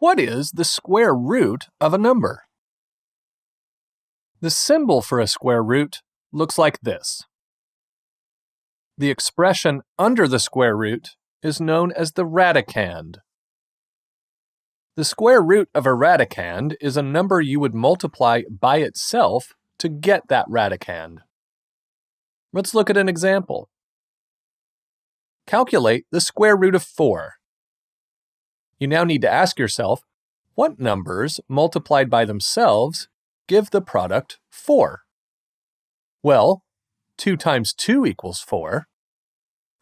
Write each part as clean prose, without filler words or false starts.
What is the square root of a number? The symbol for a square root looks like this. The expression under the square root is known as the radicand. The square root of a radicand is a number you would multiply by itself to get that radicand. Let's look at an example. Calculate the square root of 4. You now need to ask yourself, what numbers multiplied by themselves give the product 4? Well, 2 times 2 equals 4.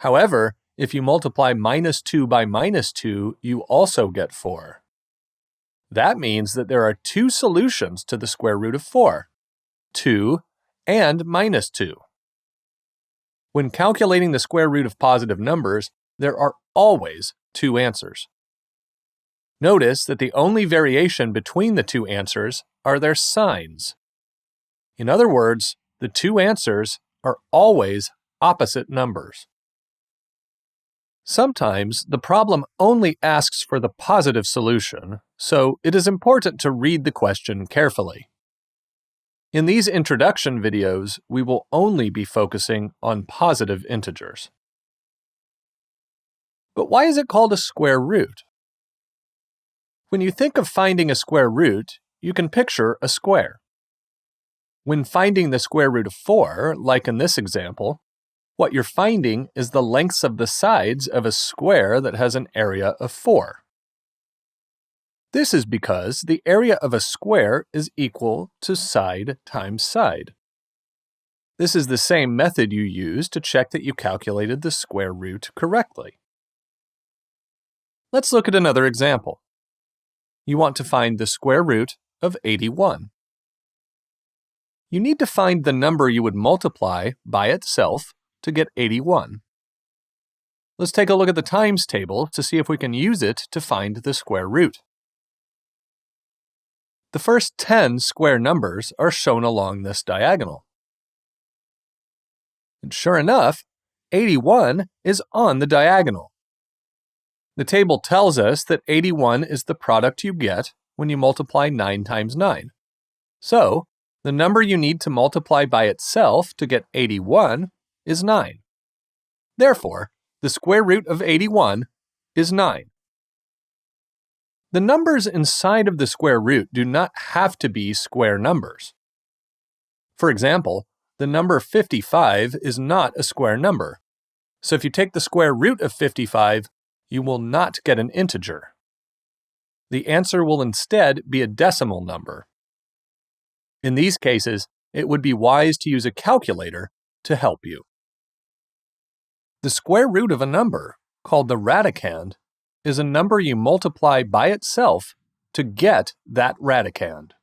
However, if you multiply minus 2 by minus 2, you also get 4. That means that there are 2 solutions to the square root of 4, 2 and minus 2. When calculating the square root of positive numbers, there are always 2 answers. Notice that the only variation between the 2 answers are their signs. In other words, the 2 answers are always opposite numbers. Sometimes the problem only asks for the positive solution, so it is important to read the question carefully. In these introduction videos, we will only be focusing on positive integers. But why is it called a square root? When you think of finding a square root, you can picture a square. When finding the square root of 4, like in this example, what you're finding is the lengths of the sides of a square that has an area of 4. This is because the area of a square is equal to side times side. This is the same method you use to check that you calculated the square root correctly. Let's look at another example. You want to find the square root of 81. You need to find the number you would multiply by itself to get 81. Let's take a look at the times table to see if we can use it to find the square root. The first 10 square numbers are shown along this diagonal. And sure enough, 81 is on the diagonal. The table tells us that 81 is the product you get when you multiply 9 times 9. So, the number you need to multiply by itself to get 81 is 9. Therefore, the square root of 81 is 9. The numbers inside of the square root do not have to be square numbers. For example, the number 55 is not a square number. So if you take the square root of 55, you will not get an integer. The answer will instead be a decimal number. In these cases, it would be wise to use a calculator to help you. The square root of a number, called the radicand, is a number you multiply by itself to get that radicand.